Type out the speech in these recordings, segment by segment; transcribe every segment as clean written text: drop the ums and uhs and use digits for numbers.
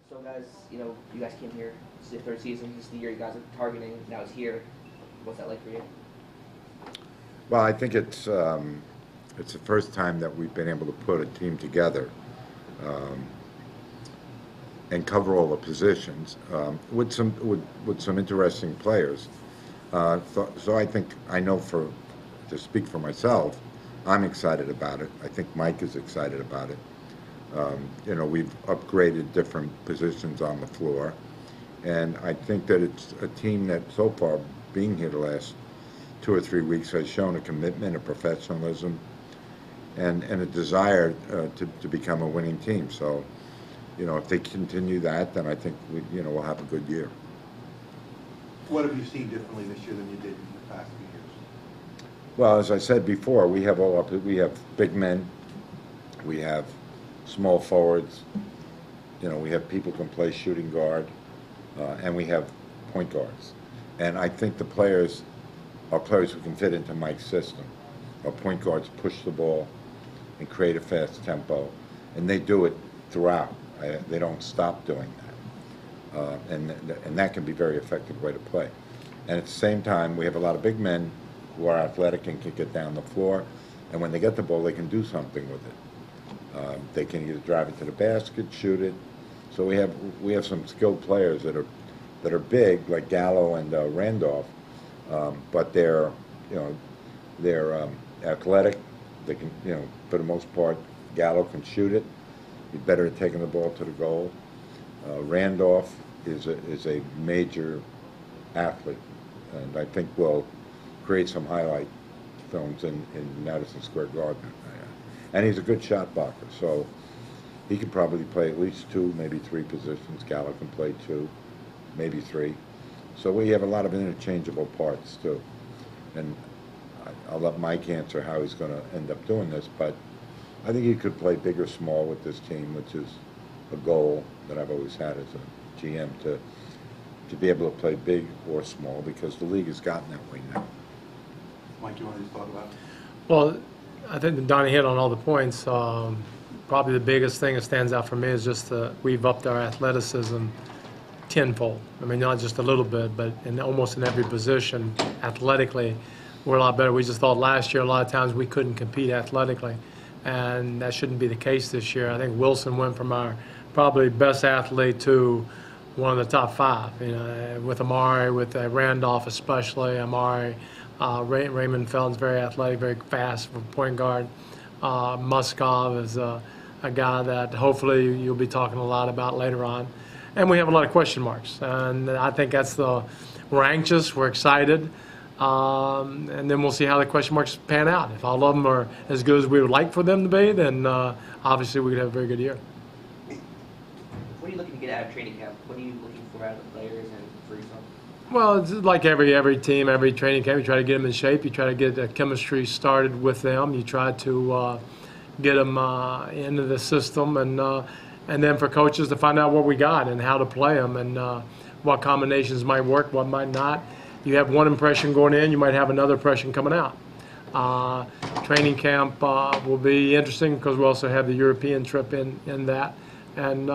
So guys, you guys came here. This is your third season. This is the year you guys are targeting. Now it's here. What's that like for you? Well, I think it's the first time that we've been able to put a team together um, and cover all the positions with some interesting players. So I think I know to speak for myself, I'm excited about it. I think Mike is excited about it. We've upgraded different positions on the floor, and I think that it's a team that so far, being here the last 2 or 3 weeks, has shown a commitment, a professionalism, and a desire to become a winning team. So, if they continue that, then I think we'll have a good year. What have you seen differently this year than you did in the past few years? Well, as I said before, we have big men, we have small forwards, we have people who can play shooting guard, and we have point guards. And I think the players are players who can fit into Mike's system. Our point guards push the ball and create a fast tempo, and they do it throughout. They don't stop doing that. And that can be a very effective way to play. And at the same time, we have a lot of big men who are athletic and can get down the floor, and when they get the ball, they can do something with it. They can either drive it to the basket, shoot it. So we have some skilled players that are big, like Gallo and Randolph, but they're athletic. They can, for the most part, Gallo can shoot it. He's better at taking the ball to the goal. Randolph is a major athlete, and I think will create some highlight films in Madison Square Garden. And he's a good shot blocker, so he could probably play at least 2, maybe 3 positions. Gallo can play 2, maybe 3. So we have a lot of interchangeable parts too. And I'll let Mike answer how he's going to end up doing this, but I think he could play big or small with this team, which is a goal that I've always had as a GM, to be able to play big or small, because the league has gotten that way now. Mike, you want to just talk about it? Well, I think that Donnie hit on all the points. Probably the biggest thing that stands out for me is just we've upped our athleticism tenfold. I mean, not just a little bit, but almost in every position, athletically, we're a lot better. We just thought last year a lot of times we couldn't compete athletically, and that shouldn't be the case this year. I think Wilson went from our probably best athlete to one of the top 5, with Amari, with Randolph especially. Amari, Raymond Felton's very athletic, very fast for point guard. Muskov is a guy that hopefully you'll be talking a lot about later on. And we have a lot of question marks, and I think we're anxious, we're excited, and then we'll see how the question marks pan out. If all of them are as good as we would like for them to be, then obviously we could have a very good year. What are you looking to get out of training camp? What are you looking for out of the players and for yourself? Well, it's like every team, every training camp, you try to get them in shape. You try to get the chemistry started with them. You try to get them into the system, and then for coaches to find out what we got and how to play them, and what combinations might work, what might not. You have one impression going in, you might have another impression coming out. Training camp will be interesting because we also have the European trip in that, and.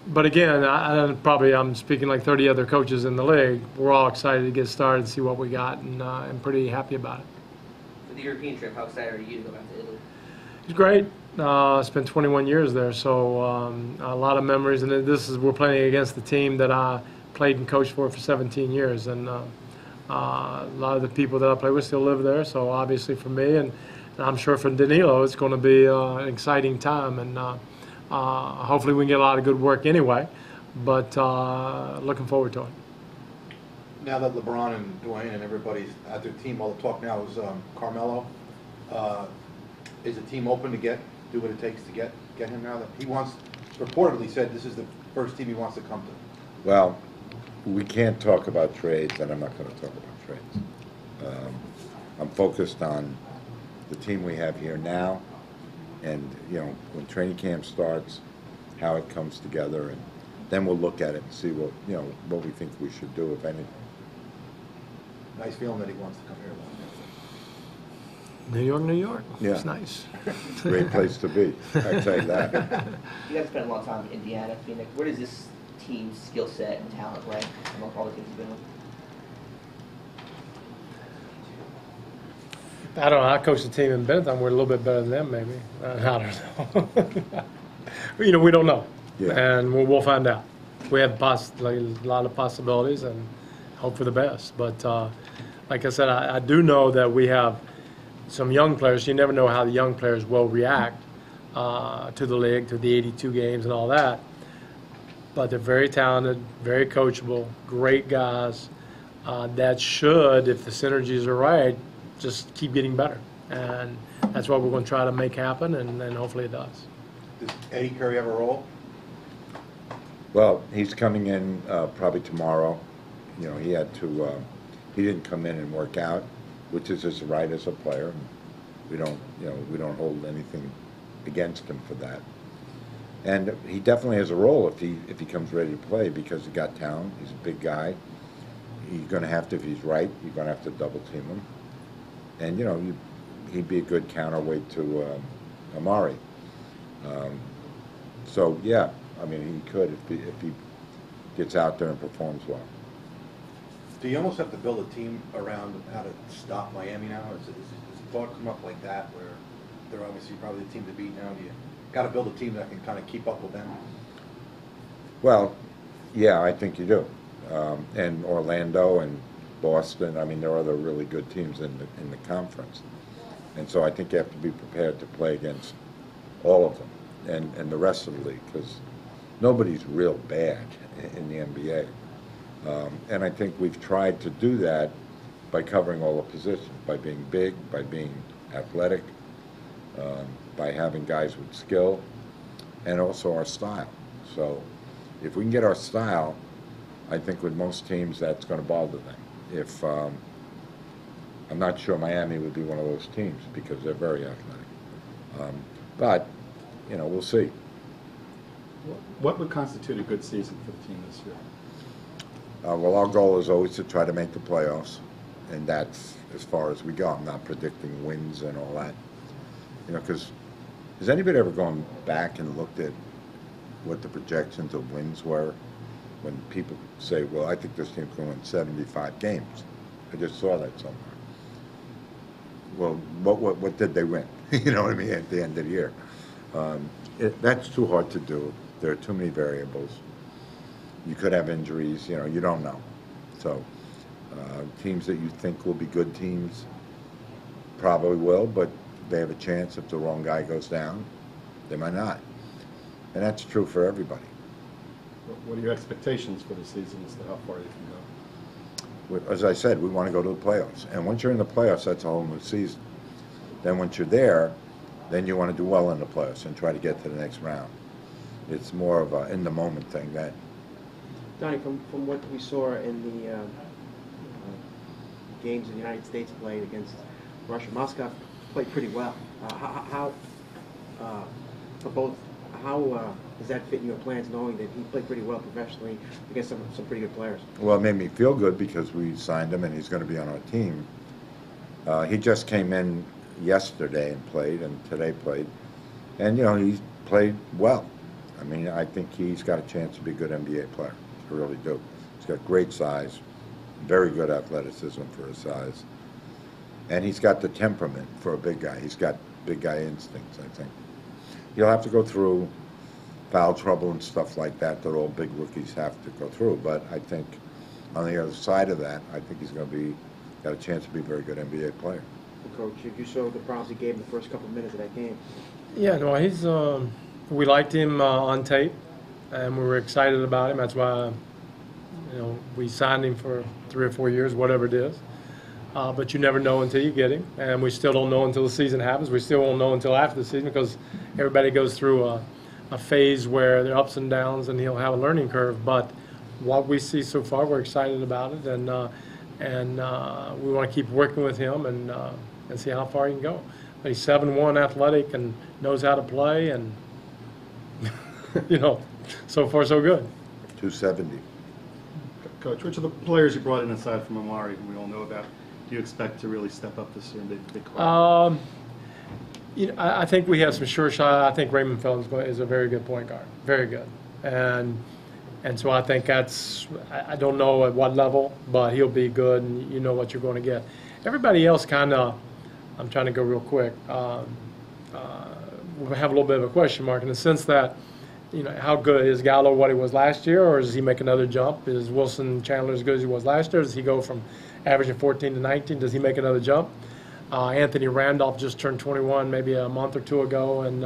But again, I'm speaking like 30 other coaches in the league. We're all excited to get started and see what we got, and I'm pretty happy about it. For the European trip, how excited are you to go back to Italy? It's great. Spent 21 years there, so a lot of memories. And we're playing against the team that I played and coached for 17 years, and a lot of the people that I play with still live there. So obviously for me, and I'm sure for Danilo, it's going to be an exciting time, and hopefully we can get a lot of good work anyway. But looking forward to it. Now that LeBron and Dwayne and everybody's at their team, all the talk now is Carmelo. Is the team open to do what it takes to get him now? That he reportedly said this is the first team he wants to come to. Well, we can't talk about trades, and I'm not going to talk about trades. I'm focused on the team we have here now, and when training camp starts, how it comes together, and then we'll look at it and see what we think we should do, if anything. Nice feeling that he wants to come here. New York, New York. Yeah. It's nice. Great place to be, I tell you that. You guys spent a long time in Indiana, Phoenix. Where does this team's skill set and talent rank among all the teams you've been with? I don't know. I coached the team in Benetton. We're a little bit better than them, maybe. I don't know. We don't know, Yeah. and we'll find out. We have like, a lot of possibilities, and hope for the best. But like I said, I do know that we have some young players. You never know how the young players will react to the league, to the 82 games, and all that. But they're very talented, very coachable, great guys that should, if the synergies are right, just keep getting better. And that's what we're going to try to make happen, and hopefully it does. Does Eddie Curry have a role? Well, he's coming in probably tomorrow. You know, he had to, he didn't come in and work out, which is his right as a player. We don't, we don't hold anything against him for that. And he definitely has a role if he comes ready to play, because he got talent. He's a big guy. He's going to have to, if he's right, you're going to have to double team him. And he'd be a good counterweight to Amari. So yeah, I mean, he could if he gets out there and performs well. Do you almost have to build a team around how to stop Miami now? Is the thought come up like that, where they're obviously probably the team to beat now? Do you got to build a team that can kind of keep up with them? Well, yeah, I think you do. And Orlando and Boston, I mean, there are other really good teams in the conference. And so I think you have to be prepared to play against all of them and the rest of the league, because nobody's real bad in the NBA. And I think we've tried to do that by covering all the positions, by being big, by being athletic, by having guys with skill, and also our style. So if we can get our style, I think with most teams that's going to bother them. If I'm not sure Miami would be one of those teams, because they're very athletic. But we'll see. What would constitute a good season for the team this year? Well, our goal is always to try to make the playoffs, and that's as far as we go. I'm not predicting wins and all that. Because has anybody ever gone back and looked at what the projections of wins were? When people say, well, I think this team's going to win 75 games. I just saw that somewhere. Well, what did they win? You know what I mean, at the end of the year. That's too hard to do. There are too many variables. You could have injuries, you don't know. So teams that you think will be good teams probably will, but they have a chance if the wrong guy goes down, they might not. And that's true for everybody. What are your expectations for the season as to how far you can go? As I said, we want to go to the playoffs. And once you're in the playoffs, that's a whole new season. Then once you're there, then you want to do well in the playoffs and try to get to the next round. It's more of a in-the-moment thing. That Donnie, from what we saw in the games the United States played against Russia, Moscow played pretty well. How does that fit in your plans, knowing that he played pretty well professionally against some pretty good players? Well, it made me feel good because we signed him and he's going to be on our team. He just came in yesterday and played, and today played. And, he played well. I mean, I think he's got a chance to be a good NBA player. I really do. He's got great size, very good athleticism for his size. And he's got the temperament for a big guy. He's got big guy instincts, I think. He'll have to go through foul trouble and stuff like that all big rookies have to go through. But I think on the other side of that, I think he's going to got a chance to be a very good NBA player. Coach, you saw the problems he gave in the first couple of minutes of that game. Yeah, no, he's. We liked him on tape, and we were excited about him. That's why, we signed him for 3 or 4 years, whatever it is. But you never know until you get him, and we still don't know until the season happens. We still won't know until after the season, because everybody goes through a phase where there are ups and downs, and he'll have a learning curve. But what we see so far, we're excited about it, and we want to keep working with him and see how far he can go. But he's 7'1", athletic, and knows how to play, and so far so good. 270. Coach, which of the players you brought in aside from Amari, who we all know about, do you expect to really step up this year and be a big club? You know, I think we have some sure shot. I think Raymond Felton's is a very good point guard, very good, and so I think that's, I don't know at what level, but he'll be good, and you know what you're going to get. Everybody else kind of, I'm trying to go real quick. We have a little bit of a question mark in the sense that, you know, how good is Gallo what he was last year, or does he make another jump? Is Wilson Chandler as good as he was last year? Does he go from averaging 14 to 19? Does he make another jump? Anthony Randolph just turned 21 maybe a month or two ago, and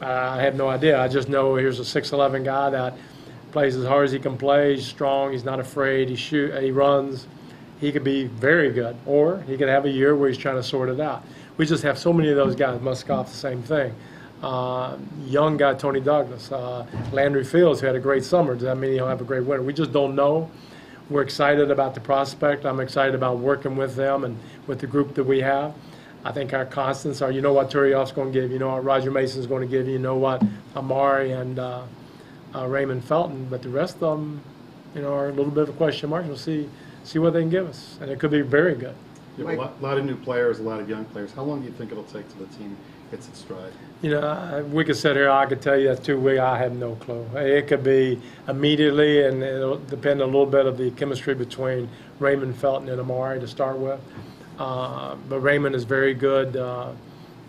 I have no idea. I just know here's a 6'11" guy that plays as hard as he can play. He's strong. He's not afraid. He runs. He could be very good, or he could have a year where he's trying to sort it out. We just have so many of those guys. Muskoff, the same thing. Young guy, Tony Douglas. Landry Fields, who had a great summer. Does that mean he'll have a great winter? We just don't know. We're excited about the prospect. I'm excited about working with them and with the group that we have. I think our constants are, you know what Turioff's going to give, you know what Roger Mason's going to give you know what Amari and Raymond Felton, but the rest of them, you know, are a little bit of a question mark. We'll see what they can give us, and it could be very good. You have a lot of new players, a lot of young players. How long do you think it'll take till the team gets its stride? You know, we could sit here, I could tell you that's 2 weeks, I have no clue. It could be immediately, and it'll depend a little bit of the chemistry between Raymond Felton and Amari to start with. But Raymond is very good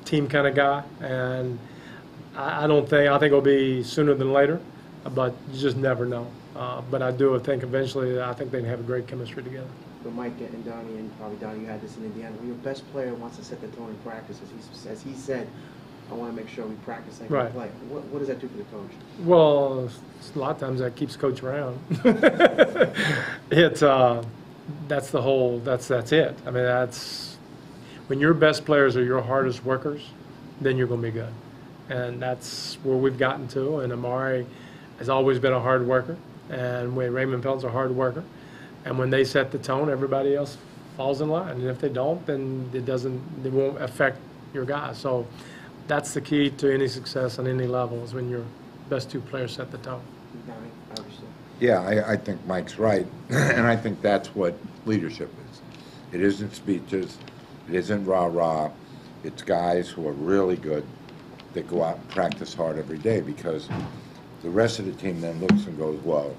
team kind of guy, and I think it'll be sooner than later, but you just never know. But I do think eventually, I think they can have a great chemistry together. But Mike and Donnie, and probably Donnie, you had this in Indiana. When your best player wants to set the tone in practice, as he said, I want to make sure we practice like we Right. play. What does that do for the coach? Well, a lot of times that keeps coach around. That's the whole. That's it. I mean, that's when your best players are your hardest workers, then you're going to be good, and that's where we've gotten to. And Amari has always been a hard worker, and when Raymond Felton's a hard worker, and when they set the tone, everybody else falls in line. And if they don't, then it won't affect your guys. So that's the key to any success on any level is when your best 2 players set the tone. Donnie, obviously. Yeah, I think Mike's right, and I think that's what leadership is. It isn't speeches, it isn't rah-rah, it's guys who are really good that go out and practice hard every day, because the rest of the team then looks and goes, well,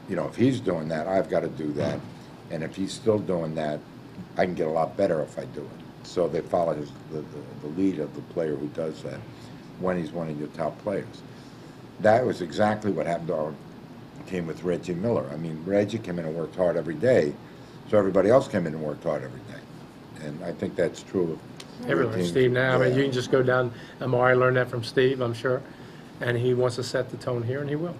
you know, if he's doing that, I've got to do that, and if he's still doing that, I can get a lot better if I do it. So they follow the lead of the player who does that when he's one of your top players. That was exactly what happened to our team with Reggie Miller. I mean, Reggie came in and worked hard every day, so everybody else came in and worked hard every day. And I think that's true of Everyone, Steve now. I mean, you can just go down. Amari learned that from Steve, I'm sure, and he wants to set the tone here, and he will.